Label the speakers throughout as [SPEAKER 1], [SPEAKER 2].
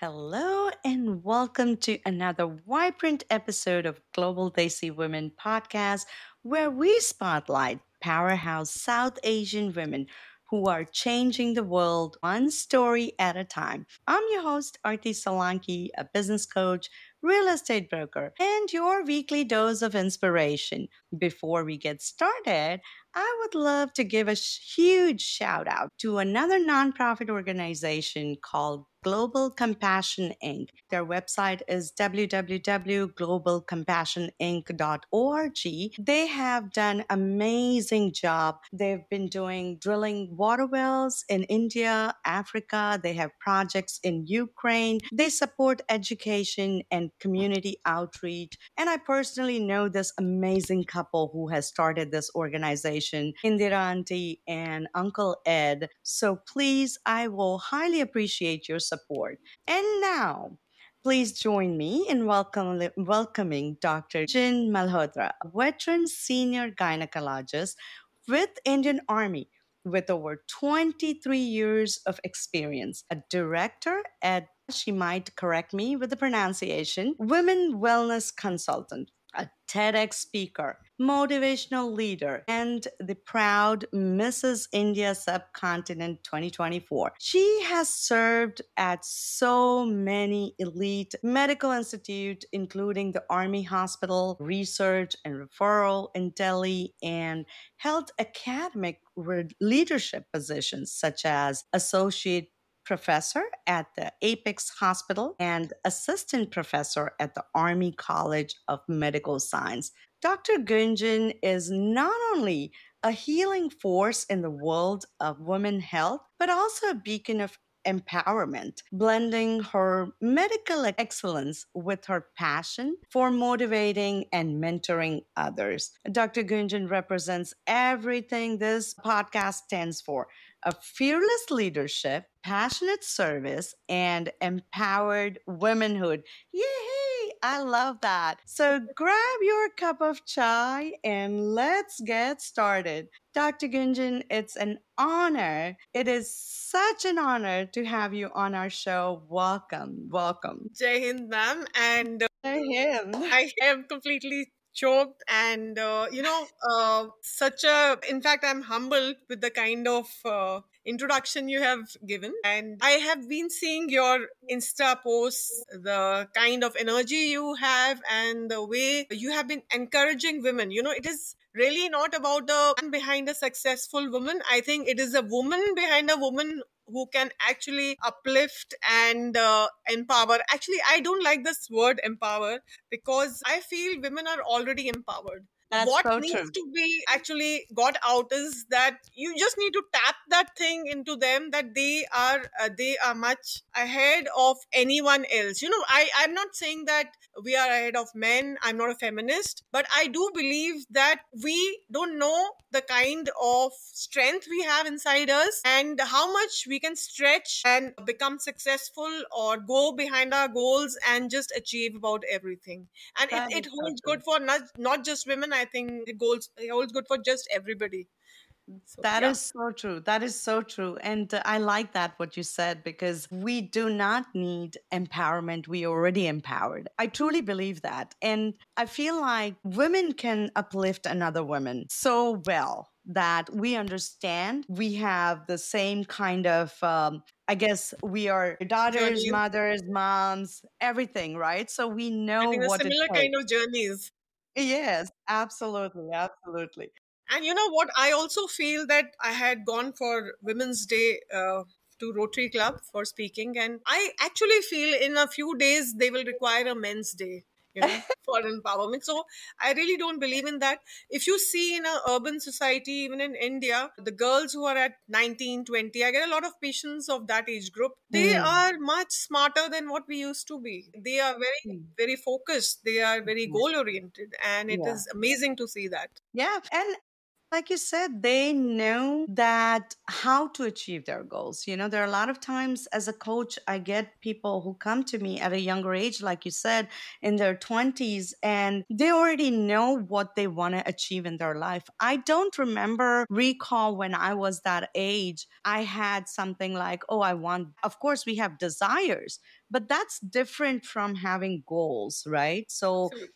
[SPEAKER 1] Hello and welcome to another vibrant episode of Global Desi Women podcast, where we spotlight powerhouse South Asian women who are changing the world one story at a time. I'm your host, Arti Solanki, a business coach, real estate broker, and your weekly dose of inspiration. Before we get started, I would love to give a huge shout out to another nonprofit organization called Global Compassion Inc. Their website is www.globalcompassioninc.org. They have done amazing job. They've been doing drilling water wells in India, Africa. They have projects in Ukraine. They support education and community outreach. And I personally know this amazing couple who has started this organization, Indira Auntie and Uncle Ed. So please, I will highly appreciate your support. And now, please join me in welcoming Dr. Jin Malhotra, a veteran senior gynecologist with Indian Army with over 23 years of experience, a director at, she might correct me with the pronunciation, Women Wellness Consultant, a TEDx speaker, motivational leader, and the proud Mrs. India Subcontinent 2024. She has served at so many elite medical institutes, including the Army Hospital, Research and Referral in Delhi, and held academic leadership positions such as Associate Professor at the Apex Hospital and Assistant Professor at the Army College of Medical Science. Dr. Gunjan is not only a healing force in the world of women health, but also a beacon of empowerment, blending her medical excellence with her passion for motivating and mentoring others. Dr. Gunjan represents everything this podcast stands for: a fearless leadership, passionate service, and empowered womanhood. Yay! I love that. So grab your cup of chai and let's get started. Dr. Gunjan, it's an honor. It is such an honor to have you on our show. Welcome, welcome.
[SPEAKER 2] Jai Hind, ma'am. And
[SPEAKER 1] Hey, him.
[SPEAKER 2] I am completely choked and, such a, in fact, I'm humbled with the kind of introduction you have given. And I have been seeing your Insta posts, the kind of energy you have, and the way you have been encouraging women. It is really not about the man behind a successful woman. I think it is a woman behind a woman who can actually uplift and empower. Actually, I don't like this word empower because I feel women are already empowered.
[SPEAKER 1] That's
[SPEAKER 2] What
[SPEAKER 1] so
[SPEAKER 2] needs
[SPEAKER 1] true.
[SPEAKER 2] to be actually got out is that you just need to tap that thing into them, that they are much ahead of anyone else. I'm not saying that we are ahead of men. I'm not a feminist, but I do believe that we don't know the kind of strength we have inside us and how much we can stretch and become successful or go behind our goals and just achieve about everything. And it,
[SPEAKER 1] That is
[SPEAKER 2] it
[SPEAKER 1] so
[SPEAKER 2] holds
[SPEAKER 1] true.
[SPEAKER 2] good for not just women. I think it holds good for just everybody. So
[SPEAKER 1] That
[SPEAKER 2] yeah.
[SPEAKER 1] is so true. That is so true. And I like that what you said because we do not need empowerment. We already empowered. I truly believe that. And I feel like women can uplift another woman so well that we understand we have the same kind of, I guess we are daughters,
[SPEAKER 2] Journeys.
[SPEAKER 1] mothers, moms, everything, right? So we
[SPEAKER 2] I
[SPEAKER 1] know
[SPEAKER 2] think the
[SPEAKER 1] what it
[SPEAKER 2] similar kind
[SPEAKER 1] takes.
[SPEAKER 2] of journeys.
[SPEAKER 1] Yes, absolutely. Absolutely.
[SPEAKER 2] And you know what? I also feel that I had gone for Women's Day to Rotary Club for speaking, and I actually feel in a few days they will require a Men's Day. For empowerment. So I really don't believe in that. If you see in a urban society, even in India, the girls who are at 19, 20, I get a lot of patients of that age group. They
[SPEAKER 1] Mm.
[SPEAKER 2] are much smarter than what we used to be. They are very,
[SPEAKER 1] Mm.
[SPEAKER 2] very focused. They are very
[SPEAKER 1] Yeah.
[SPEAKER 2] goal oriented, and it
[SPEAKER 1] Yeah.
[SPEAKER 2] is amazing to see that.
[SPEAKER 1] Yeah. And Like you said, they know that how to achieve their goals. There are a lot of times as a coach, I get people who come to me at a younger age, like you said, in their 20s, and they already know what they want to achieve in their life. I don't recall when I was that age, I had something like, oh, I want, of course, we have desires, but that's different from having goals, right? So
[SPEAKER 2] Absolutely.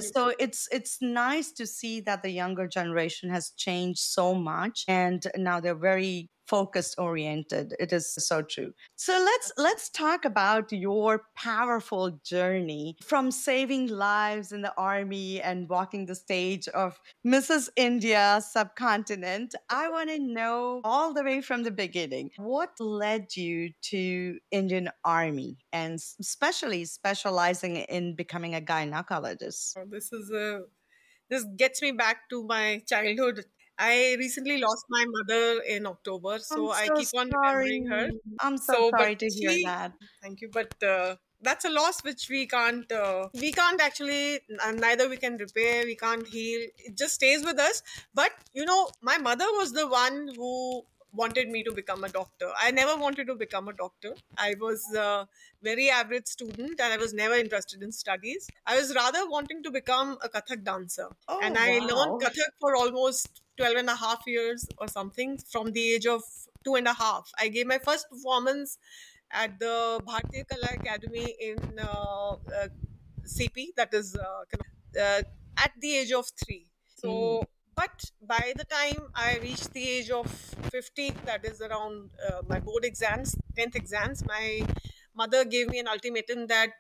[SPEAKER 1] so
[SPEAKER 2] Absolutely.
[SPEAKER 1] it's nice to see that the younger generation has changed so much, and now they're very focused oriented. It is so true. So let's talk about your powerful journey from saving lives in the army and walking the stage of Mrs. India subcontinent. I want to know all the way from the beginning. What led you to Indian Army and especially specializing in becoming a gynecologist?
[SPEAKER 2] This gets me back to my childhood. I recently lost my mother in October,
[SPEAKER 1] I'm
[SPEAKER 2] so I
[SPEAKER 1] so
[SPEAKER 2] keep on
[SPEAKER 1] sorry.
[SPEAKER 2] remembering her.
[SPEAKER 1] I'm so
[SPEAKER 2] So, but
[SPEAKER 1] sorry to hear
[SPEAKER 2] she,
[SPEAKER 1] that.
[SPEAKER 2] thank you, but that's a loss which we can't actually, neither we can repair, we can't heal. It just stays with us. But my mother was the one who wanted me to become a doctor. I never wanted to become a doctor. I was a very average student and I was never interested in studies. I was rather wanting to become a Kathak dancer.
[SPEAKER 1] Oh,
[SPEAKER 2] And I learned
[SPEAKER 1] wow.
[SPEAKER 2] Kathak for almost 12 and a half years or something from the age of 2.5. I gave my first performance at the Bharatiya Kala Academy in CP, that is at the age of 3.
[SPEAKER 1] Mhm.
[SPEAKER 2] So, but by the time I reached the age of 15, that is around my board exams, 10th exams, my mother gave me an ultimatum that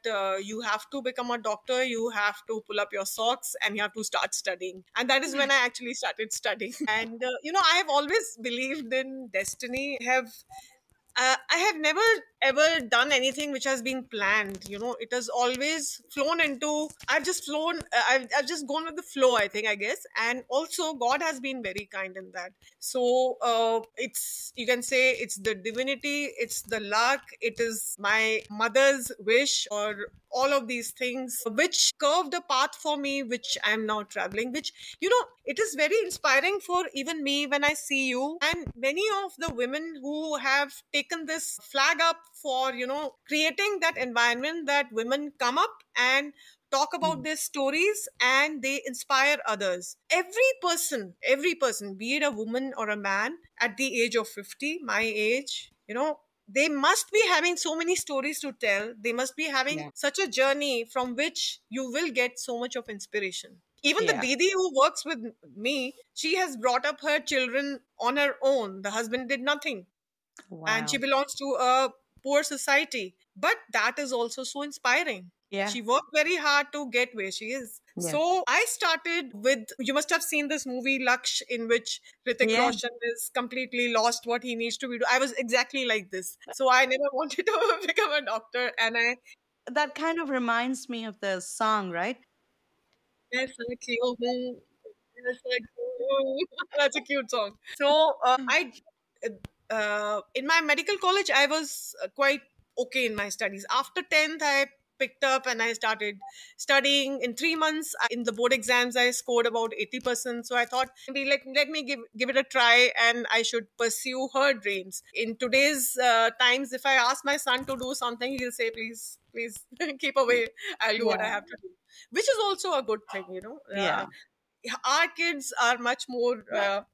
[SPEAKER 2] you have to become a doctor, you have to pull up your socks, and you have to start studying. And that is when I actually started studying. And, I have always believed in destiny. I have never ever done anything which has been planned. It has always flown into. I've just flown. I've just gone with the flow. I think. I guess, and also God has been very kind in that. So it's, you can say, it's the divinity, it's the luck, it is my mother's wish, or all of these things which curved a path for me, which I'm now traveling. Which it is very inspiring for even me when I see you and many of the women who have taken this flag up for creating that environment that women come up and talk about
[SPEAKER 1] Mhm.
[SPEAKER 2] their stories and they inspire others. Every person, be it a woman or a man, at the age of 50, my age, they must be having so many stories to tell. They must be having
[SPEAKER 1] Yeah.
[SPEAKER 2] such a journey from which you will get so much of inspiration. Even the
[SPEAKER 1] Yeah.
[SPEAKER 2] Didi who works with me, she has brought up her children on her own. The husband did nothing, and she
[SPEAKER 1] Wow.
[SPEAKER 2] belongs to a poor society. But that is also so inspiring.
[SPEAKER 1] Yeah.
[SPEAKER 2] She worked very hard to get where she is.
[SPEAKER 1] Yeah.
[SPEAKER 2] So I started with, you must have seen this movie Laksh, in which Hrithik
[SPEAKER 1] Yeah.
[SPEAKER 2] Roshan is completely lost what he needs to be. I was exactly like this. So I never wanted to become a doctor. And
[SPEAKER 1] That kind of reminds me of the song, right?
[SPEAKER 2] That's a cute song. So I, in my medical college, I was quite okay in my studies. After 10th, I picked up and I started studying. In 3 months, in the board exams, I scored about 80%. So I thought, maybe let me give it a try, and I should pursue her dreams. In today's times, if I ask my son to do something, he'll say, please keep away. I'll do what I
[SPEAKER 1] Yeah.
[SPEAKER 2] have to do, which is also a good thing.
[SPEAKER 1] Yeah.
[SPEAKER 2] Our kids are much more,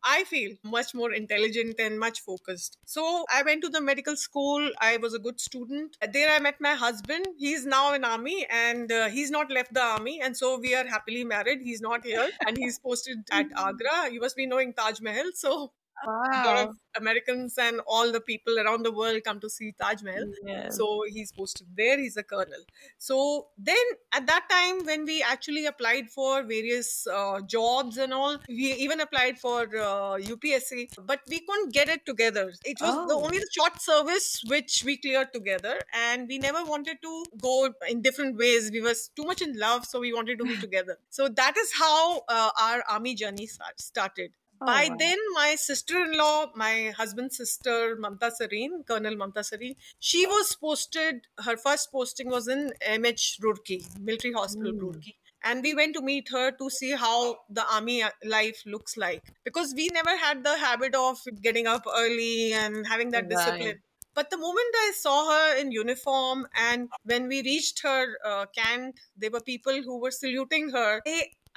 [SPEAKER 2] I feel, much more intelligent and much focused. So I went to the medical school. I was a good student. There I met my husband. He's now in army, and he's not left the army, and so we are happily married. He's not here, and he's posted at Agra. You must be knowing Taj Mahal. So a lot of
[SPEAKER 1] Wow.
[SPEAKER 2] Americans and all the people around the world come to see Taj Mahal.
[SPEAKER 1] Yes.
[SPEAKER 2] So he's posted there. He's a colonel. So then at that time, when we actually applied for various jobs and all, we even applied for UPSC, but we couldn't get it together. It was the
[SPEAKER 1] Oh.
[SPEAKER 2] only the short service which we cleared together, and we never wanted to go in different ways. We were too much in love, so we wanted to be together. So that is how our army journey started.
[SPEAKER 1] Oh,
[SPEAKER 2] By
[SPEAKER 1] wow.
[SPEAKER 2] then, my sister-in-law, my husband's sister, Mamta Sareen, Colonel Mamta Sareen, she was posted, her first posting was in MH Roorkee, Military Hospital
[SPEAKER 1] Mm.
[SPEAKER 2] Roorkee. and we went to meet her to see how the army life looks like, because we never had the habit of getting up early and having that
[SPEAKER 1] Right.
[SPEAKER 2] discipline. But the moment I saw her in uniform, and when we reached her camp, there were people who were saluting her.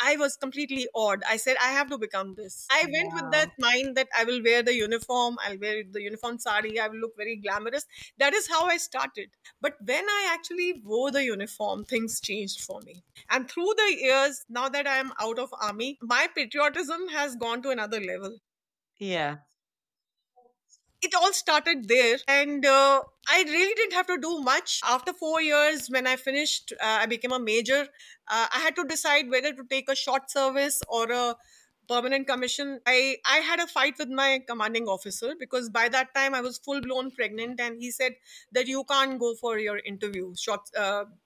[SPEAKER 2] I was completely awed. I said, I have to become this. I went with that
[SPEAKER 1] Wow.
[SPEAKER 2] mind that I will wear the uniform, I'll wear the uniform sari, I will look very glamorous. That is how I started. But when I actually wore the uniform, things changed for me. And through the years, now that I am out of army, my patriotism has gone to another level.
[SPEAKER 1] Yeah.
[SPEAKER 2] It all started there, and I really didn't have to do much. After 4 years, when I finished, I became a major. I had to decide whether to take a short service or a permanent commission. I had a fight with my commanding officer, because by that time I was full blown pregnant, and he said that you can't go for your interview, short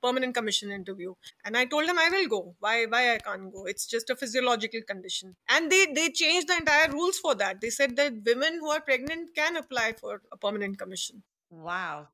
[SPEAKER 2] permanent commission interview. And I told him I will go. Why I can't go? It's just a physiological condition. And they changed the entire rules for that. They said that women who are pregnant can apply for a permanent commission.
[SPEAKER 1] Wow.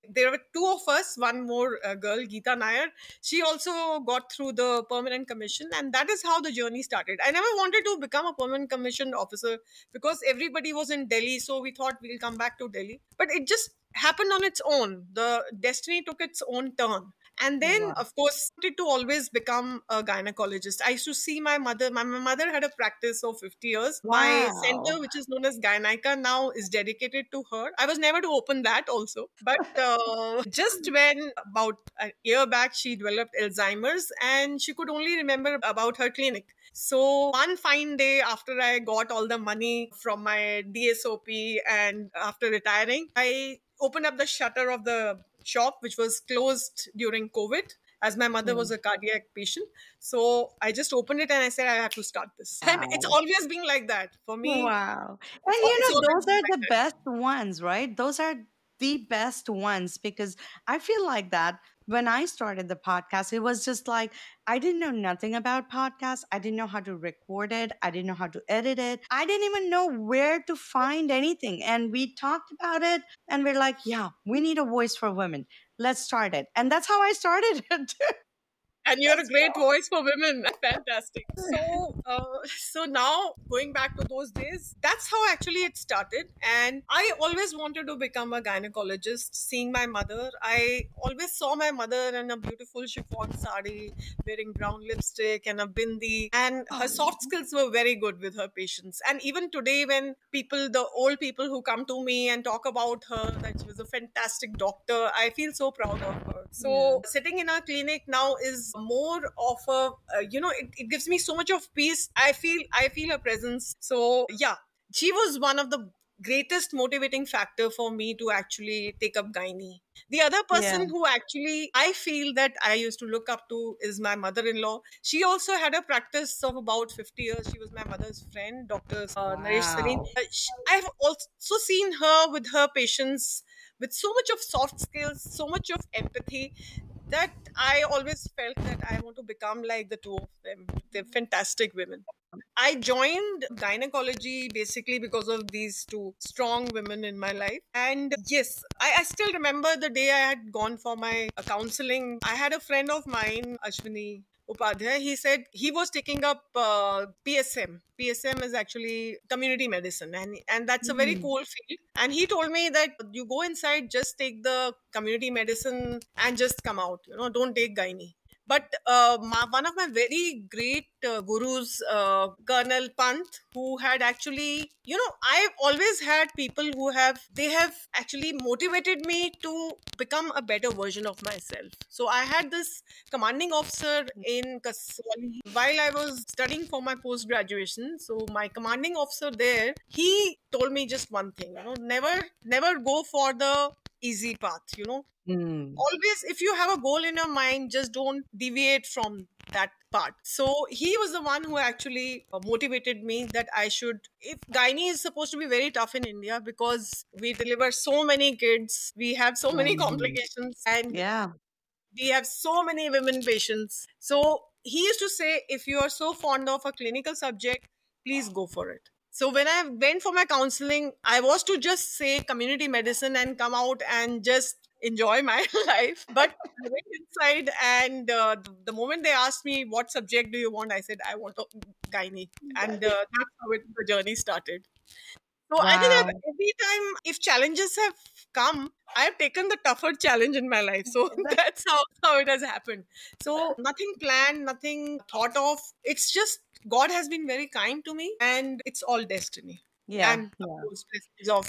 [SPEAKER 2] There were two of us, one more girl, Geeta Nair. She also got through the permanent commission, and that is how the journey started. I never wanted to become a permanent commission officer, because everybody was in Delhi, so we thought we'll come back to Delhi. But it just happened on its own. The destiny took its own turn. And then,
[SPEAKER 1] Wow.
[SPEAKER 2] of course, I wanted to always become a gynecologist. I used to see my mother. My mother had a practice of 50 years. My
[SPEAKER 1] Wow.
[SPEAKER 2] center, which is known as Gyneca now, is dedicated to her. I was never to open that also. But just when about a year back, she developed Alzheimer's, and she could only remember about her clinic. So one fine day, after I got all the money from my DSOP and after retiring, I opened up the shutter of the shop, which was closed during COVID, as my mother was
[SPEAKER 1] Mm.
[SPEAKER 2] a cardiac patient. So I just opened it and I said, I have to start this. And it's
[SPEAKER 1] Wow.
[SPEAKER 2] always been like that. For me,
[SPEAKER 1] Wow. And
[SPEAKER 2] it's always
[SPEAKER 1] those
[SPEAKER 2] been
[SPEAKER 1] are
[SPEAKER 2] like
[SPEAKER 1] the
[SPEAKER 2] that.
[SPEAKER 1] best ones, right? Those are the best ones because I feel like that when I started the podcast, it was just like I didn't know nothing about podcasts. I didn't know how to record it. I didn't know how to edit it. I didn't even know where to find anything. And we talked about it and we're like, yeah, we need a voice for women. Let's start it. And that's how I started it.
[SPEAKER 2] And you're a
[SPEAKER 1] That's
[SPEAKER 2] great voice for women. Fantastic. So now going back to those days, that's how actually it started. And I always wanted to become a gynecologist. Seeing my mother, I always saw my mother in a beautiful chiffon sari, wearing brown lipstick and a bindi, and her soft
[SPEAKER 1] Oh,
[SPEAKER 2] skills were very good with her patients. And even today, when people, the old people who come to me and talk about her, that she was a fantastic doctor, I feel so proud of her.
[SPEAKER 1] yeah.
[SPEAKER 2] So sitting in our clinic now is more of a, it gives me so much of peace. I feel a presence. So yeah, she was one of the greatest motivating factor for me to actually take up gynae. The other
[SPEAKER 1] Yeah.
[SPEAKER 2] person who actually I feel that I used to look up to is my mother-in-law. She also had a practice of about 50 years. She was my mother's friend, Dr. Naresh Sarin.
[SPEAKER 1] Wow.
[SPEAKER 2] I've also seen her with her patients with so much of soft skills, so much of empathy, that I always felt that I want to become like the two of them. They're fantastic women. I joined gynecology basically because of these two strong women in my life. And yes, I still remember the day I had gone for my counseling. I had a friend of mine, Ashwini Upadhyay. He said he was taking up PSM. PSM is actually community medicine, and that's a very
[SPEAKER 1] Mm.
[SPEAKER 2] cool field. And he told me that you go inside, just take the community medicine and just come out. Don't take gynae. But one of my very great gurus, Colonel Pant, who had actually, I've always had people they have actually motivated me to become a better version of myself. So I had this commanding officer in Kaswali while I was studying for my post graduation. So my commanding officer there, he told me just one thing, never go for the easy path.
[SPEAKER 1] Mm.
[SPEAKER 2] Always, if you have a goal in your mind, just don't deviate from that part. So he was the one who actually motivated me that I should, if gynae is supposed to be very tough in India, because we deliver so many kids, we have so many
[SPEAKER 1] Mhm.
[SPEAKER 2] complications, and
[SPEAKER 1] Yeah.
[SPEAKER 2] we have so many women patients. So he used to say, if you are so fond of a clinical subject, please go for it. So when I went for my counseling, I was to just say community medicine and come out and just enjoy my life. But I went side, and the moment they asked me what subject do you want, I said I want a gynae, and that's how the journey started. So I think I've,
[SPEAKER 1] Wow.
[SPEAKER 2] every time if challenges have come, I've taken the tougher challenge in my life. So that's how it has happened. So nothing planned, nothing thought of. It's just God has been very kind to me, and it's all destiny.
[SPEAKER 1] Yeah,
[SPEAKER 2] And of
[SPEAKER 1] yeah.
[SPEAKER 2] course, blessings of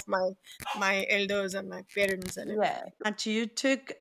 [SPEAKER 2] my elders and my parents and
[SPEAKER 1] Yeah.
[SPEAKER 2] everything.
[SPEAKER 1] And you took,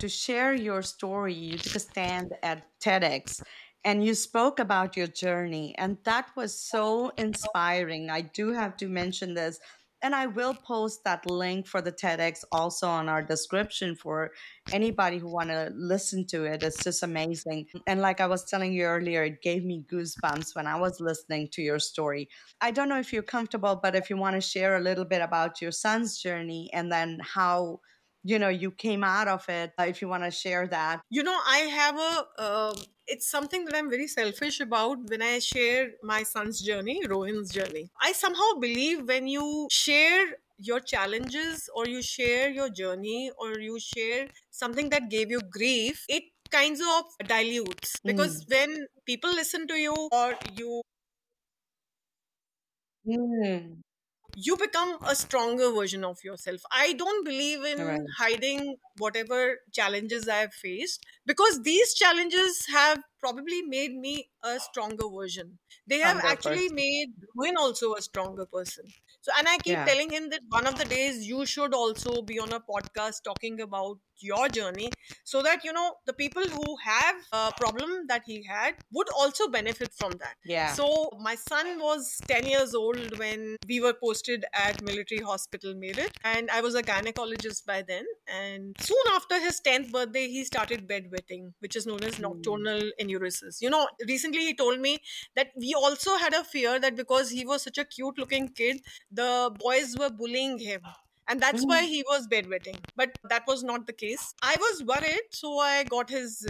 [SPEAKER 1] to share your story, you took a stand at TEDx and you spoke about your journey. And that was so inspiring. I do have to mention this. And I will post that link for the TEDx also on our description for anybody who want to listen to it. It's just amazing. And like I was telling you earlier, it gave me goosebumps when I was listening to your story. I don't know if you're comfortable, but if you want to share a little bit about your son's journey and then how, you came out of it, if you want to share that.
[SPEAKER 2] I have it's something that I'm very selfish about when I share my son's journey, Rohin's journey. I somehow believe when you share your challenges or you share your journey or you share something that gave you grief, it kinds of dilutes, because
[SPEAKER 1] Mm.
[SPEAKER 2] when people listen to you or
[SPEAKER 1] Mm.
[SPEAKER 2] you become a stronger version of yourself. I don't believe in
[SPEAKER 1] Right.
[SPEAKER 2] hiding whatever challenges I have faced, because these challenges have probably made me a stronger version. They have
[SPEAKER 1] Stronger
[SPEAKER 2] actually
[SPEAKER 1] person.
[SPEAKER 2] made Ruin also a stronger person. So, and I keep
[SPEAKER 1] Yeah.
[SPEAKER 2] telling him that one of the days you should also be on a podcast talking about your journey, so that the people who have a problem that he had would also benefit from that.
[SPEAKER 1] Yeah.
[SPEAKER 2] So my son was 10 years old when we were posted at military hospital Meerut, and I was a gynecologist by then. And soon after his 10th birthday, he started bedwetting, which is known as
[SPEAKER 1] Mm.
[SPEAKER 2] nocturnal enuresis. Recently he told me that we also had a fear that because he was such a cute looking kid, the boys were bullying him, and that's why
[SPEAKER 1] Mm.
[SPEAKER 2] he was bedwetting. But that was not the case. I was worried, so I got his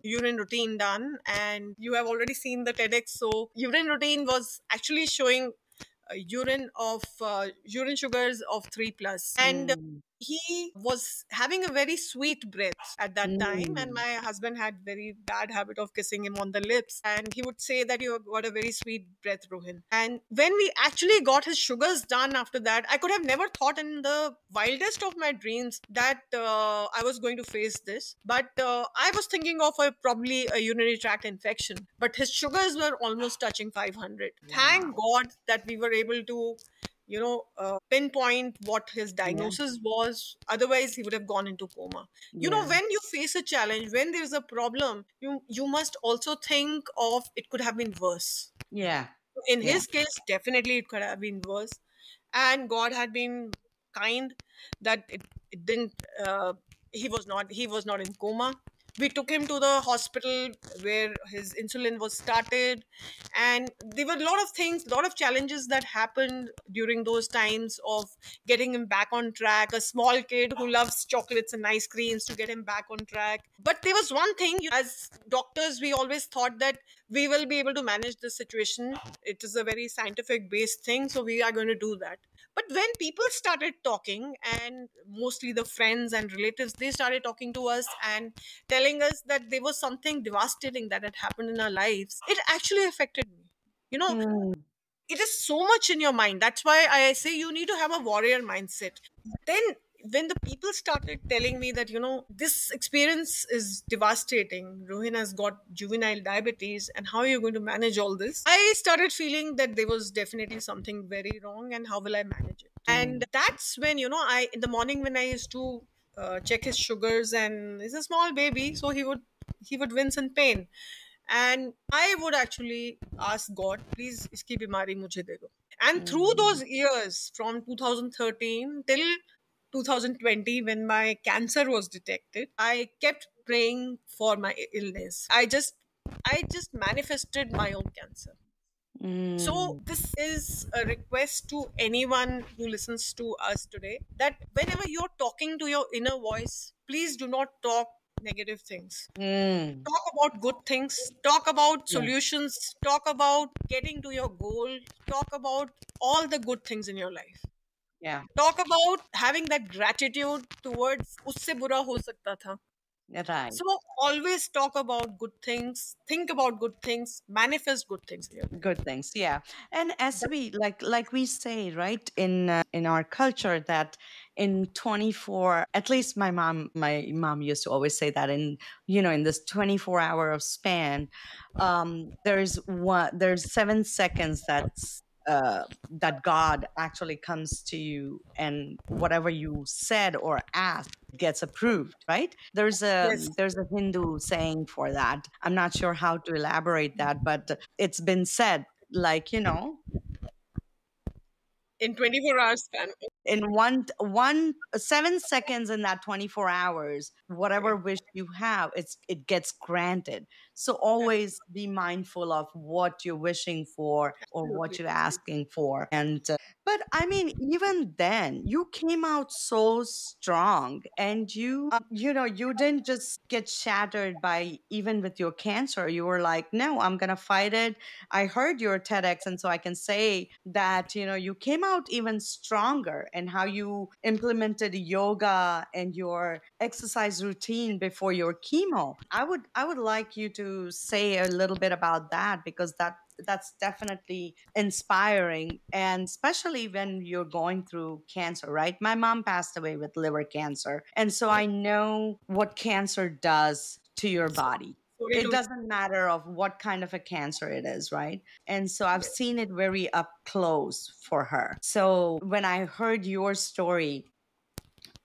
[SPEAKER 2] urine routine done, and you have already seen the TEDx. So urine routine was actually showing urine sugars of 3 plus, and
[SPEAKER 1] Mm.
[SPEAKER 2] he was having a very sweet breath at that time, and
[SPEAKER 1] Mm.
[SPEAKER 2] my husband had very bad habit of kissing him on the lips, and he would say that you have got a very sweet breath, Rohin. And when we actually got his sugars done after that, I could have never thought in the wildest of my dreams that I was going to face this. But I was thinking of probably a urinary tract infection, but his sugars were almost touching 500. Thank
[SPEAKER 1] Wow.
[SPEAKER 2] God that we were able to pinpoint what his
[SPEAKER 1] Yeah.
[SPEAKER 2] diagnosis was. Otherwise he would have gone into coma.
[SPEAKER 1] Yeah.
[SPEAKER 2] When you face a challenge, when there's a problem, you must also think of it could have been worse.
[SPEAKER 1] Yeah.
[SPEAKER 2] In
[SPEAKER 1] Yeah.
[SPEAKER 2] his case, definitely it could have been worse, and God had been kind that it didn't. He was not in coma. We took him to the hospital where his insulin was started, and there were a lot of things, a lot of challenges that happened during those times of getting him back on track. A small kid who loves chocolates and ice creams, to get him back on track. But there was one thing, as doctors, we always thought that we will be able to manage this situation. It is a very scientific based thing, so we are going to do that. But when people started talking, and mostly the friends and relatives, they started talking to us and telling us that there was something devastating that had happened in our lives, it actually affected me. You know,
[SPEAKER 1] Mm.
[SPEAKER 2] it is so much in your mind. That's why I say you need to have a warrior mindset. Then when the people started telling me that this experience is devastating, Rohin has got juvenile diabetes, and how are you going to manage all this, I started feeling that there was definitely something very wrong, and how will I manage it. And
[SPEAKER 1] Mm.
[SPEAKER 2] that's when I in the morning, when I used to check his sugars, and he's a small baby, so he would wince in pain, and I would actually ask God, please iski bimari mujhe de do. And through
[SPEAKER 1] Mm.
[SPEAKER 2] those years, from 2013 till 2020, when my cancer was detected, I kept praying for my illness. I just manifested my own cancer. So
[SPEAKER 1] Mm.
[SPEAKER 2] this is a request to anyone who listens to us today, that whenever you're talking to your inner voice, please do not talk negative things.
[SPEAKER 1] Mm.
[SPEAKER 2] Talk about good things, talk about
[SPEAKER 1] Yeah.
[SPEAKER 2] solutions, talk about getting to your goal, talk about all the good things in your life.
[SPEAKER 1] Yeah.
[SPEAKER 2] Talk about having that gratitude towards usse bura ho sakta tha.
[SPEAKER 1] Right.
[SPEAKER 2] So always talk about good things, think about good things, manifest good things in your life.
[SPEAKER 1] Good things, yeah. And as
[SPEAKER 2] That-
[SPEAKER 1] we like we say, right, in our culture, that in 24, at least my mom used to always say that, in in this 24-hour of span, there's 7 seconds that God actually comes to you, and whatever you said or asked gets approved, right?
[SPEAKER 2] yes,
[SPEAKER 1] There's a Hindu saying for that. I'm not sure how to elaborate that, but it's been said, like,
[SPEAKER 2] in 24 hours span.
[SPEAKER 1] in one 7 seconds in that 24 hours, whatever
[SPEAKER 2] Okay.
[SPEAKER 1] wish you have, it gets granted. So
[SPEAKER 2] Correct.
[SPEAKER 1] always be mindful of what you're wishing for or what
[SPEAKER 2] Absolutely.
[SPEAKER 1] you're asking for. And but I mean, even then you came out so strong, and you didn't just get shattered by, even with your cancer, you were like, no, I'm gonna fight it. I heard your TEDx, and so I can say that you came out even stronger, and how you implemented yoga and your exercise routine before your chemo. I would like you to say a little bit about that, because that's definitely inspiring, and especially when you're going through cancer, right? My mom passed away with liver cancer, and so I know what cancer does to your
[SPEAKER 2] So,
[SPEAKER 1] body.
[SPEAKER 2] sorry
[SPEAKER 1] It
[SPEAKER 2] to.
[SPEAKER 1] doesn't matter of what kind of a cancer it is, right? And so I've seen it very up close for her. So when I heard your story,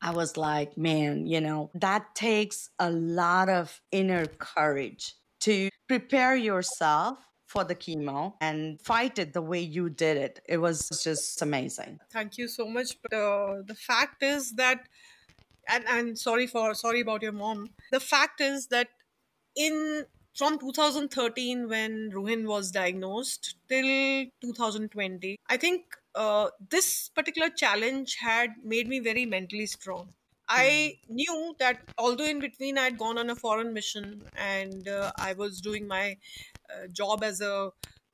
[SPEAKER 1] I was like, man, that takes a lot of inner courage to prepare yourself for the chemo and fight it the way you did it. It was just amazing.
[SPEAKER 2] Thank you so much. But the fact is that, and sorry about your mom. The fact is that in from 2013, when Ruhin was diagnosed, till 2020, I think this particular challenge had made me very mentally strong. I
[SPEAKER 1] Mm.
[SPEAKER 2] knew that although in between I had gone on a foreign mission, and I was doing my job as a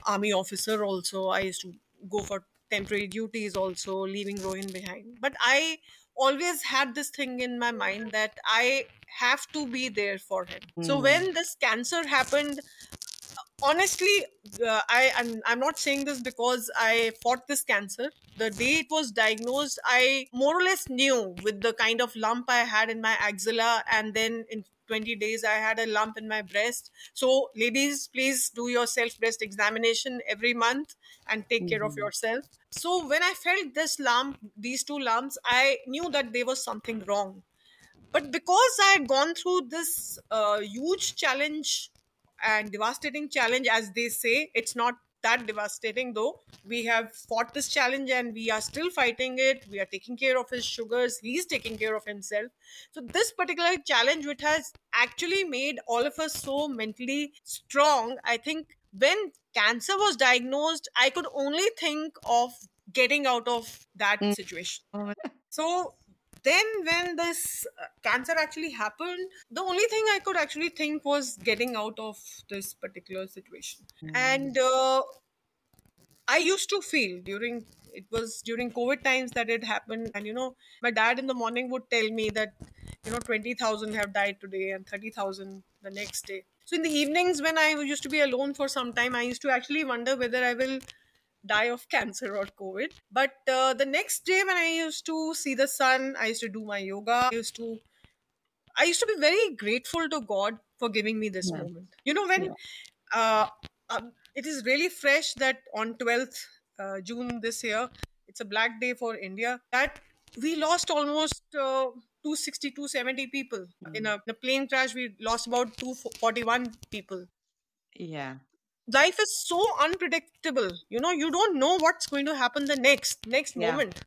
[SPEAKER 2] army officer also. I used to go for temporary duties also, leaving Rohin behind. But I always had this thing in my mind that I have to be there for him. So
[SPEAKER 1] Mm.
[SPEAKER 2] when this cancer happened, honestly, I'm not saying this because I fought this cancer. The day it was diagnosed, I more or less knew, with the kind of lump I had in my axilla, and then in 20 days I had a lump in my breast. So ladies, please do your self breast examination every month and take care of
[SPEAKER 1] Mhm.
[SPEAKER 2] yourself. So when I felt this lump, these two lumps, I knew that there was something wrong. But because I had gone through this huge challenge and devastating challenge, as they say, it's not that devastating though. We have fought this challenge and we are still fighting it. We are taking care of his sugars. He's taking care of himself. So, this particular challenge, which has actually made all of us so mentally strong, I think when cancer was diagnosed, I could only think of getting out of that
[SPEAKER 1] Mm.
[SPEAKER 2] situation. So then, when this cancer actually happened, the only thing I could actually think was getting out of this particular situation. And I used to feel during, it was during COVID times that it happened. And my dad in the morning would tell me that 20,000 have died today and 30,000 the next day. So in the evenings, when I used to be alone for some time, I used to actually wonder whether I will die of cancer or COVID. But the next day, when I used to see the sun, I used to do my yoga. I used to be very grateful to God for giving me this
[SPEAKER 1] Yeah.
[SPEAKER 2] moment. When
[SPEAKER 1] Yeah.
[SPEAKER 2] it is really fresh that on 12th June this year, it's a black day for India, that we lost almost 260, people.
[SPEAKER 1] Mm.
[SPEAKER 2] In a plane crash, we lost about 241 people.
[SPEAKER 1] Yeah.
[SPEAKER 2] Life is so unpredictable. You don't know what's going to happen the next
[SPEAKER 1] Yeah.
[SPEAKER 2] moment.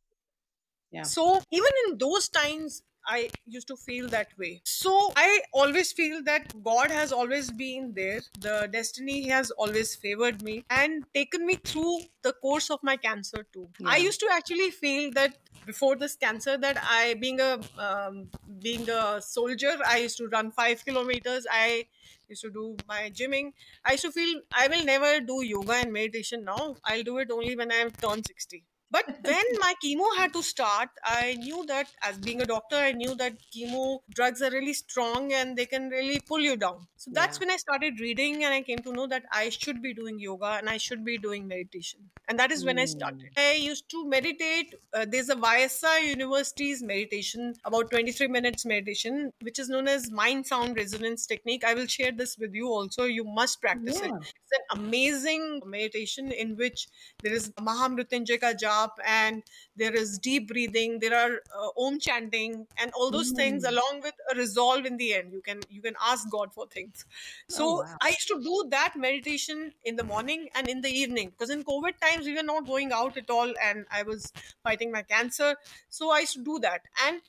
[SPEAKER 1] Yeah.
[SPEAKER 2] So even in those times, I used to feel that way. So I always feel that God has always been there. The destiny has always favored me and taken me through the course of my cancer too. I
[SPEAKER 1] Yeah.
[SPEAKER 2] used to actually feel that before this cancer, that I, being a soldier, I used to run 5 kilometers. I used to do my gymming. I used to feel I will never do yoga and meditation now. I'll do it only when I'm turned 60. But when my chemo had to start, I knew that as being a doctor, I knew that chemo drugs are really strong and they can really pull you down. So that's
[SPEAKER 1] Yeah.
[SPEAKER 2] when I started reading and I came to know that I should be doing yoga and I should be doing meditation. And that is when I started.
[SPEAKER 1] Mm.
[SPEAKER 2] I used to meditate. There's a Vyasa University's meditation, about 23 minutes meditation, which is known as mind sound resonance technique. I will share this with you also. You must practice it.
[SPEAKER 1] Yeah.
[SPEAKER 2] It's an amazing meditation in which there is Mahamrutyunjay ka jap and there is deep breathing. There are Om chanting and all those things,
[SPEAKER 1] Mm.
[SPEAKER 2] along with a resolve in the end. You can ask God for things.
[SPEAKER 1] Oh,
[SPEAKER 2] So
[SPEAKER 1] wow.
[SPEAKER 2] I used to do that meditation in the morning and in the evening, because in COVID times we were not going out at all and I was fighting my cancer. So I used to do that. And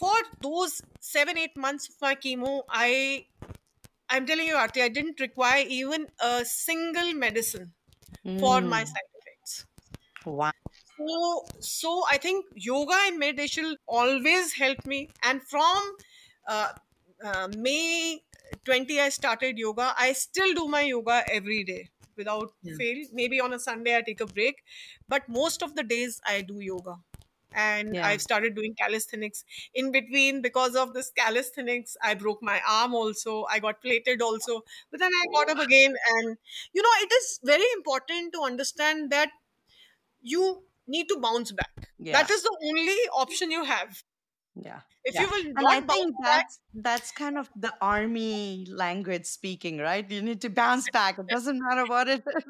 [SPEAKER 2] for those 7 8 months of my chemo, I'm telling you, Arti, I didn't require even a single medicine for my
[SPEAKER 1] Mm.
[SPEAKER 2] side effects.
[SPEAKER 1] Wow.
[SPEAKER 2] So I think yoga and meditation always helped me. And from uh, May 20, I started yoga. I still do my yoga every day without
[SPEAKER 1] Yeah.
[SPEAKER 2] fail. Maybe on a Sunday I take a break, but most of the days I do yoga. And
[SPEAKER 1] Yeah.
[SPEAKER 2] I've started doing calisthenics in between. Because of this calisthenics, I broke my arm also. I got plated also. But then I got up again. And, it is very important to understand that you need to bounce back.
[SPEAKER 1] Yeah.
[SPEAKER 2] That is the only option you have.
[SPEAKER 1] Yeah.
[SPEAKER 2] If
[SPEAKER 1] Yeah.
[SPEAKER 2] you will
[SPEAKER 1] And I
[SPEAKER 2] not bounce
[SPEAKER 1] think
[SPEAKER 2] back,
[SPEAKER 1] that's kind of the army language speaking, right? You need to bounce back. It doesn't matter what it is.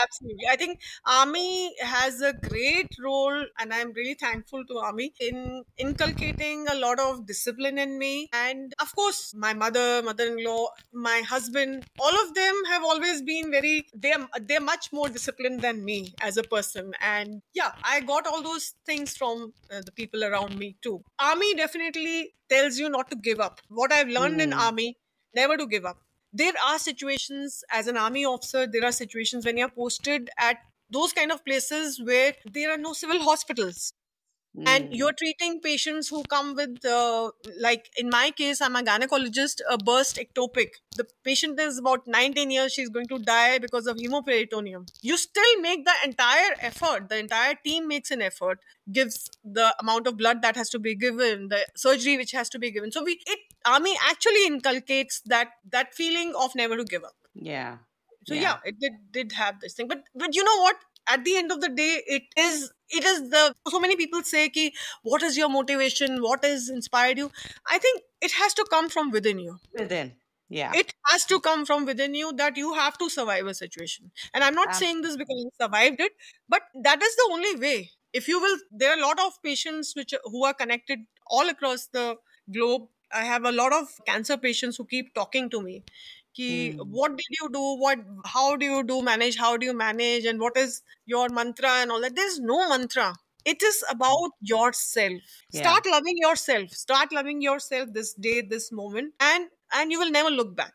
[SPEAKER 2] absolutely. I think Army has a great role, and I'm really thankful to Army in inculcating a lot of discipline in me. And of course, my mother-in-law, my husband, all of them have always been they're much more disciplined than me as a person. And yeah, I got all those things from the people around me too. Army definitely tells you not to give up. What I've learned in
[SPEAKER 1] Mm.
[SPEAKER 2] Army, never to give up. There are situations as an army officer, there are situations when you're posted at those kind of places where there are no civil hospitals and
[SPEAKER 1] Mm.
[SPEAKER 2] you're treating patients who come with like in my case, I'm a gynecologist, a burst ectopic. The patient is about 19 years, she's going to die because of hemoperitoneum. You still make the entire effort, the entire team makes an effort, gives the amount of blood that has to be given, the surgery which has to be given. So we it army actually inculcates that feeling of never to give up.
[SPEAKER 1] Yeah.
[SPEAKER 2] So
[SPEAKER 1] Yeah.
[SPEAKER 2] yeah, it did have this thing. But you know what, at the end of the day, it is the so many people say ki, what is your motivation, what has inspired you? I think it has to come from within you.
[SPEAKER 1] Within. Yeah.
[SPEAKER 2] It has to come from within you, that you have to survive a situation. And I'm not saying this because you survived it, but that is the only way. If you will, there are a lot of patients who are connected all across the globe. I have a lot of cancer patients who keep talking to me ki,
[SPEAKER 1] Mm.
[SPEAKER 2] what did you do, how do you do manage, how do you manage, and what is your mantra and all that. There's no mantra. It is about yourself.
[SPEAKER 1] Yeah.
[SPEAKER 2] Start loving yourself this day, this moment, and you will never look back.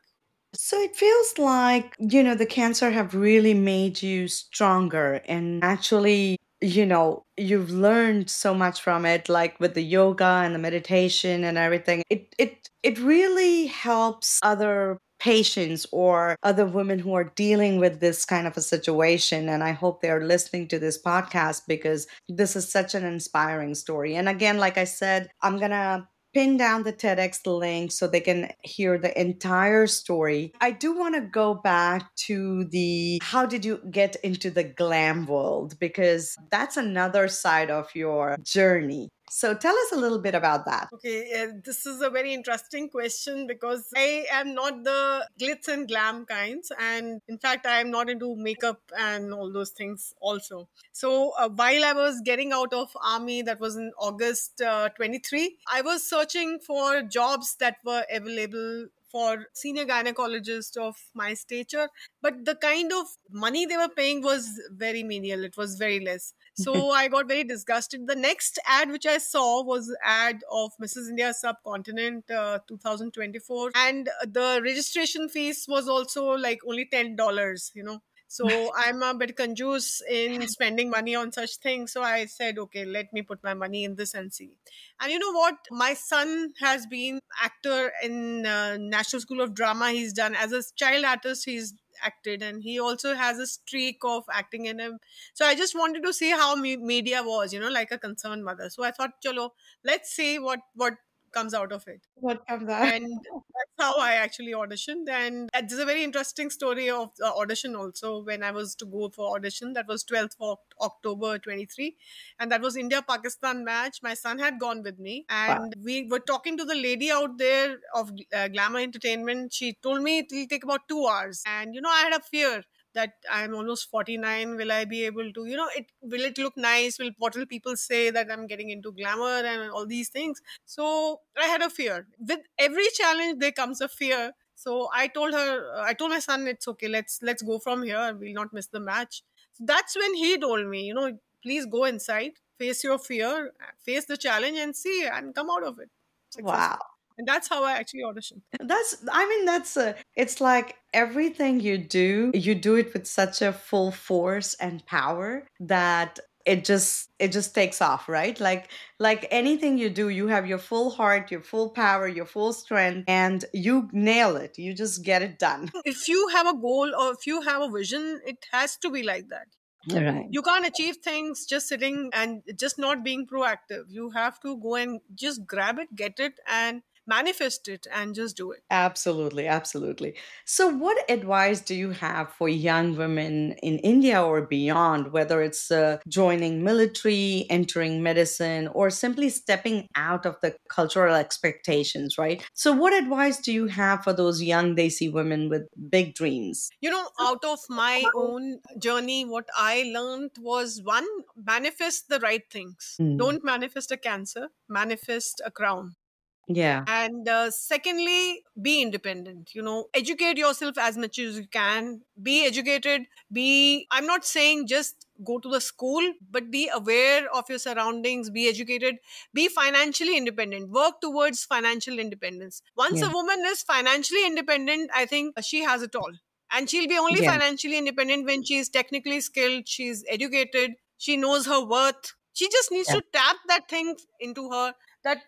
[SPEAKER 1] So it feels like, the cancer have really made you stronger and actually, you've learned so much from it, like with the yoga and the meditation and everything. It really helps other patients or other women who are dealing with this kind of a situation. And I hope they're listening to this podcast because this is such an inspiring story. And again, like I said, I'm gonna pin down the TEDx link so they can hear the entire story. I do want to go back to the how did you get into the glam world because that's another side of your journey. So tell us a little bit about that.
[SPEAKER 2] Okay, this is a very interesting question because I am not the glitz and glam kinds, and in fact, I am not into makeup and all those things also. So while I was getting out of army, that was in August 23, I was searching for jobs that were available for senior gynecologist of my stature, but the kind of money they were paying was very menial. It was very less. So I got very disgusted. The next ad which I saw was ad of Mrs. India Subcontinent 2024, and the registration fees was also like only $10. So I'm a bit conjuice in spending money on such things. So I said, okay, let me put my money in this and see. And you know what? My son has been actor in National School of Drama. He's done as a child artist. He's acted, and he also has a streak of acting in him. So I just wanted to see how media was, like a concerned mother. So I thought, chalo, let's see what comes out of it.
[SPEAKER 1] What comes out?
[SPEAKER 2] And that's how I actually auditioned. And there's a very interesting story of the audition also. When I was to go for audition, that was 12th of October 23, and that was India Pakistan match. My son had gone with me,
[SPEAKER 1] Wow.
[SPEAKER 2] and we were talking to the lady out there of Glamour Entertainment. She told me it will take about 2 hours, and I had a fear that I'm almost 49. Will I be able to, will it look nice? What will people say that I'm getting into glamour and all these things? So I had a fear. With every challenge, there comes a fear. So I told my son, it's okay. Let's go from here. We'll not miss the match. So that's when he told me, please go inside, face your fear, face the challenge, and see and come out of it
[SPEAKER 1] Wow.
[SPEAKER 2] successful. And that's how I actually auditioned.
[SPEAKER 1] I mean, it's like everything you do it with such a full force and power that it just takes off, right? Like anything you do, you have your full heart, your full power, your full strength, and you nail it. You just get it done.
[SPEAKER 2] If you have a goal or if you have a vision, it has to be like that.
[SPEAKER 1] Right.
[SPEAKER 2] You can't achieve things just sitting and just not being proactive. You have to go and just grab it, get it, and manifest it and just do it.
[SPEAKER 1] Absolutely, absolutely. So, what advice do you have for young women in India or beyond, whether it's joining military, entering medicine, or simply stepping out of the cultural expectations, right? So, what advice do you have for those young Desi women with big dreams?
[SPEAKER 2] Out of my own journey, what I learned was, one, manifest the right things.
[SPEAKER 1] Mm.
[SPEAKER 2] Don't manifest a cancer, manifest a crown.
[SPEAKER 1] Yeah.
[SPEAKER 2] And secondly, be independent. Educate yourself as much as you can. Be educated. I'm not saying just go to the school, but be aware of your surroundings. Be educated. Be financially independent. Work towards financial independence. Once
[SPEAKER 1] Yeah.
[SPEAKER 2] a woman is financially independent, I think she has it all. And she'll be only
[SPEAKER 1] Yeah.
[SPEAKER 2] financially independent when she's technically skilled, she's educated, she knows her worth. She just needs
[SPEAKER 1] Yeah.
[SPEAKER 2] to tap that thing into her, that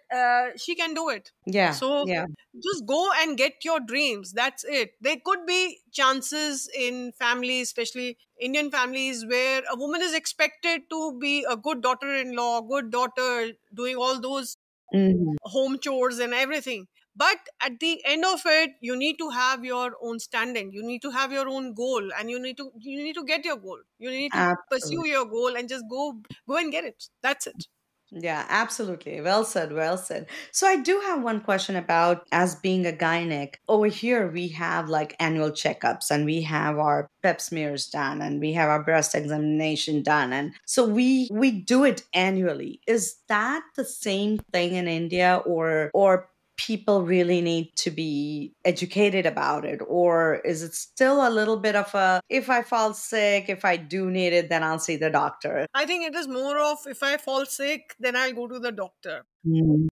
[SPEAKER 2] she can do it.
[SPEAKER 1] Yeah.
[SPEAKER 2] So
[SPEAKER 1] Yeah.
[SPEAKER 2] just go and get your dreams. That's it. There could be chances in families, especially Indian families, where a woman is expected to be a good daughter in law, good daughter, doing all those
[SPEAKER 1] Mhm.
[SPEAKER 2] home chores and everything. But at the end of it, you need to have your own standing. You need to have your own goal, and you need to get your goal. You need to pursue
[SPEAKER 1] Absolutely.
[SPEAKER 2] your goal and just go and get it. That's it.
[SPEAKER 1] Yeah, absolutely. Well said. Well said. So I do have one question about as being a gynec. Over here, we have like annual checkups and we have our pap smears done and we have our breast examination done. And so we do it annually. Is that the same thing in India or people really need to be educated about it, or is it still a little bit of a if I fall sick, if I do need it, then I'll see the doctor?
[SPEAKER 2] I think it is more of, if I fall sick, then I'll go to the doctor.
[SPEAKER 1] Mm.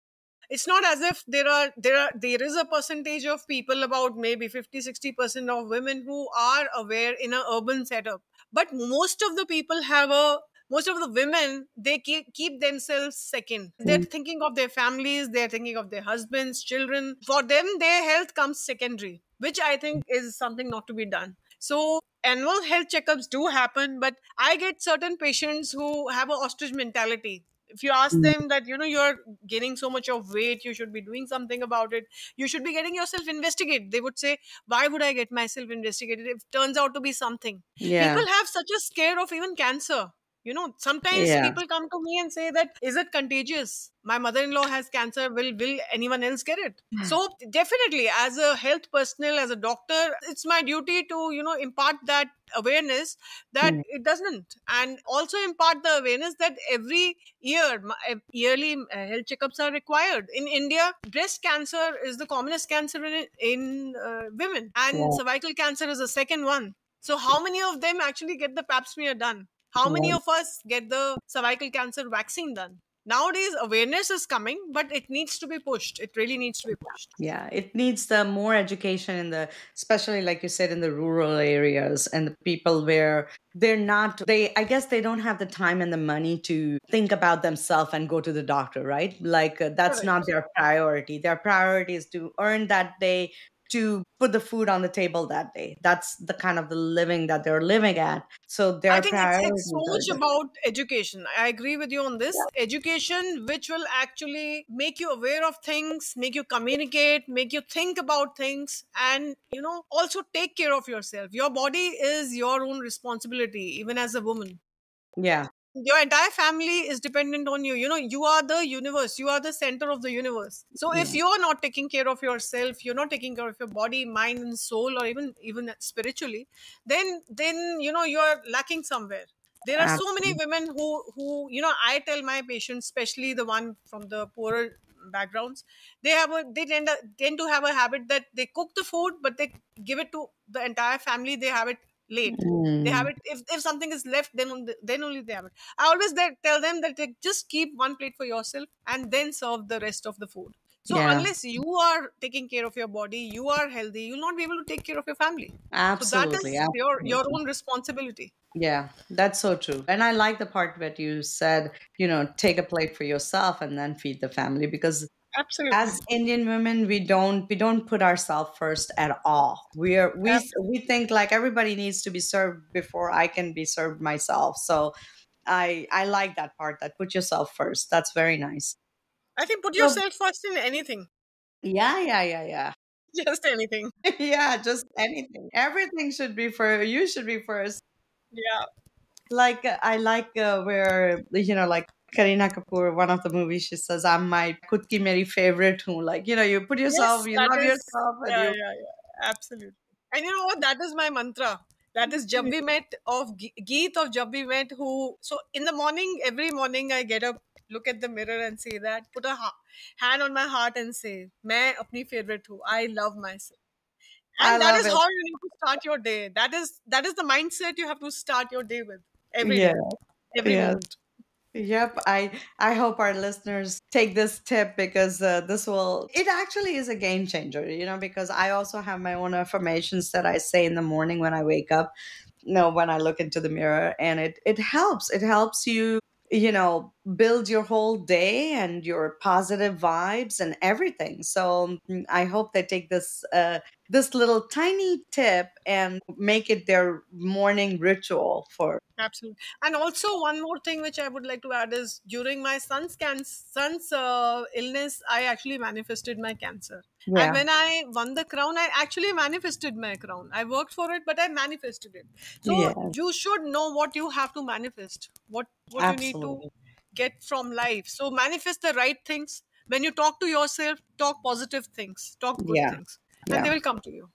[SPEAKER 2] It's not as if there is a percentage of people, about maybe 50-60% of women, who are aware in an urban setup. But most of the women, they keep themselves second. They're thinking of their families, they're thinking of their husbands, children. For them, their health comes secondary, which I think is something not to be done. So annual health checkups do happen, but I get certain patients who have an ostrich mentality. If you ask them that, you're gaining so much of weight, you should be doing something about it, you should be getting yourself investigated, they would say, why would I get myself investigated if it turns out to be something?
[SPEAKER 1] Yeah.
[SPEAKER 2] People have such a scare of even cancer. Sometimes
[SPEAKER 1] Yeah.
[SPEAKER 2] people come to me and say that, is it contagious? My mother-in-law has cancer. Will anyone else get it? So definitely, as a health personnel, as a doctor, it's my duty to, impart that awareness that
[SPEAKER 1] Mm.
[SPEAKER 2] it doesn't, and also impart the awareness that every year, yearly health checkups are required. In India, breast cancer is the commonest cancer in women, and
[SPEAKER 1] Yeah.
[SPEAKER 2] cervical cancer is the second one. So how many of them actually get the pap smear done? How many
[SPEAKER 1] Yeah.
[SPEAKER 2] of us get the cervical cancer vaccine done? Nowadays, awareness is coming, but it needs to be pushed. It really needs to be pushed.
[SPEAKER 1] Yeah, it needs the more education in the, especially like you said, in the rural areas and the people where I guess they don't have the time and the money to think about themselves and go to the doctor, right? Like that's not
[SPEAKER 2] Correct.
[SPEAKER 1] their priority. Their priority is to earn that day, to put the food on the table that day. That's the kind of the living that they're living at. So
[SPEAKER 2] I
[SPEAKER 1] their
[SPEAKER 2] think it's so
[SPEAKER 1] priorities are
[SPEAKER 2] much
[SPEAKER 1] different.
[SPEAKER 2] about education. I agree with you on this. Education, which will actually make you aware of things, make you communicate, make you think about things, and also take care of yourself. Your body is your own responsibility, even as a woman.
[SPEAKER 1] Yeah,
[SPEAKER 2] Your entire family is dependent on you. You are the universe, you are the center of the universe. So if
[SPEAKER 1] yeah,
[SPEAKER 2] you're not taking care of yourself, you're not taking care of your body, mind and soul, or even spiritually, then you're lacking somewhere. There are so many
[SPEAKER 1] absolutely.
[SPEAKER 2] women who I tell my patients, especially the one from the poorer backgrounds, they tend to have a habit that they cook the food, but they give it to the entire family. They have it late. They have
[SPEAKER 1] Mm,
[SPEAKER 2] it, if something is left, then only they have it. I always tell them that they just keep one plate for yourself and then serve the rest of the food. So
[SPEAKER 1] yeah,
[SPEAKER 2] unless you are taking care of your body, you are healthy, you'll not be able to take care of your family. So that
[SPEAKER 1] absolutely,
[SPEAKER 2] is your
[SPEAKER 1] absolutely.
[SPEAKER 2] own responsibility.
[SPEAKER 1] Yeah, that's so true. And I like the part that you said, take a plate for yourself and then feed the family, because
[SPEAKER 2] Absolutely.
[SPEAKER 1] as Indian women, we don't put ourselves first at all. We think like everybody needs to be served before I can be served myself. So I like that part, that put yourself first. That's very nice.
[SPEAKER 2] I think put
[SPEAKER 1] So
[SPEAKER 2] yourself first in anything.
[SPEAKER 1] yeah, yeah, yeah, yeah.
[SPEAKER 2] Just anything.
[SPEAKER 1] Yeah, just anything. Everything should be for you, should be first.
[SPEAKER 2] Yeah.
[SPEAKER 1] Like I like where like Karina Kapoor, one of the movies, she says, "I'm my khud ki meri favorite hu." Like you put yourself,
[SPEAKER 2] Yes,
[SPEAKER 1] you
[SPEAKER 2] that
[SPEAKER 1] love
[SPEAKER 2] is.
[SPEAKER 1] yourself, and
[SPEAKER 2] Yeah,
[SPEAKER 1] you.
[SPEAKER 2] yeah, yeah. Absolutely. And you know what? That is my mantra. That is Jab We Met of Geet of Jab We Met. Who so in the morning, every morning I get up, look at the mirror and say that, put a hand on my heart and say, "मैं अपनी favorite हूँ. I love myself."
[SPEAKER 1] I
[SPEAKER 2] And that
[SPEAKER 1] love
[SPEAKER 2] is
[SPEAKER 1] it.
[SPEAKER 2] how you need to start your day. That is the mindset you have to start your day with every
[SPEAKER 1] Yeah.
[SPEAKER 2] day, every
[SPEAKER 1] Yes.
[SPEAKER 2] moment.
[SPEAKER 1] Yep. I hope our listeners take this tip, because this will it actually is a game changer. Because I also have my own affirmations that I say in the morning when I wake up. When I look into the mirror, and it helps. It helps you, build your whole day and your positive vibes and everything. So I hope they take this little tiny tip and make it their morning ritual for.
[SPEAKER 2] Absolutely. And also one more thing which I would like to add is during my son's illness, I actually manifested my cancer. And
[SPEAKER 1] Yeah.
[SPEAKER 2] when I won the crown, I actually manifested my crown. I worked for it, but I manifested it. So
[SPEAKER 1] Yeah.
[SPEAKER 2] you should know what you have to manifest, what you need to
[SPEAKER 1] Absolutely.
[SPEAKER 2] get from life. So manifest the right things. When you talk to yourself, talk positive things, talk good
[SPEAKER 1] Yeah.
[SPEAKER 2] things, and they
[SPEAKER 1] Yeah.
[SPEAKER 2] will come to you.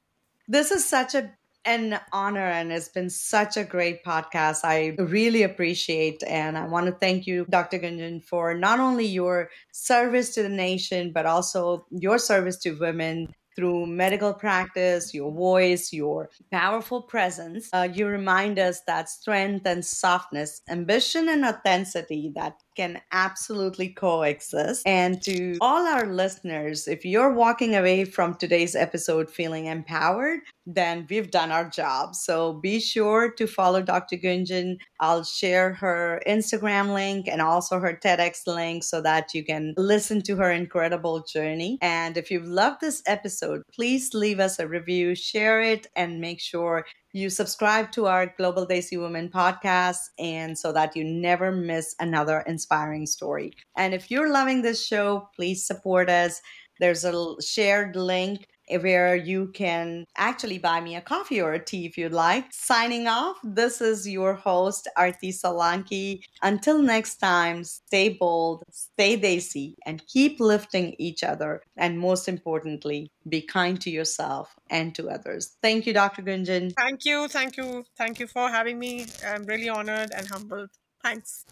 [SPEAKER 1] This is such an honor, and it's been such a great podcast. I really appreciate, and I want to thank you, Dr. Gunjan, for not only your service to the nation, but also your service to women through medical practice, your voice, your powerful presence. You remind us that strength and softness, ambition and authenticity, that can absolutely coexist. And to all our listeners, if you're walking away from today's episode feeling empowered, then we've done our job. So be sure to follow Dr. Gunjan. I'll share her Instagram link and also her TEDx link so that you can listen to her incredible journey. And if you've loved this episode, please leave us a review, share it, and make sure you subscribe to our Global Desi Women podcast, and so that you never miss another inspiring story. And if you're loving this show, please support us. There's a shared link where you can actually buy me a coffee or a tea if you'd like. Signing off, this is your host, Arti Salanki. Until next time, stay bold, stay desi, and keep lifting each other. And most importantly, be kind to yourself and to others. Thank you, Dr. Gunjan.
[SPEAKER 2] Thank you, thank you, thank you for having me. I'm really honored and humbled. Thanks.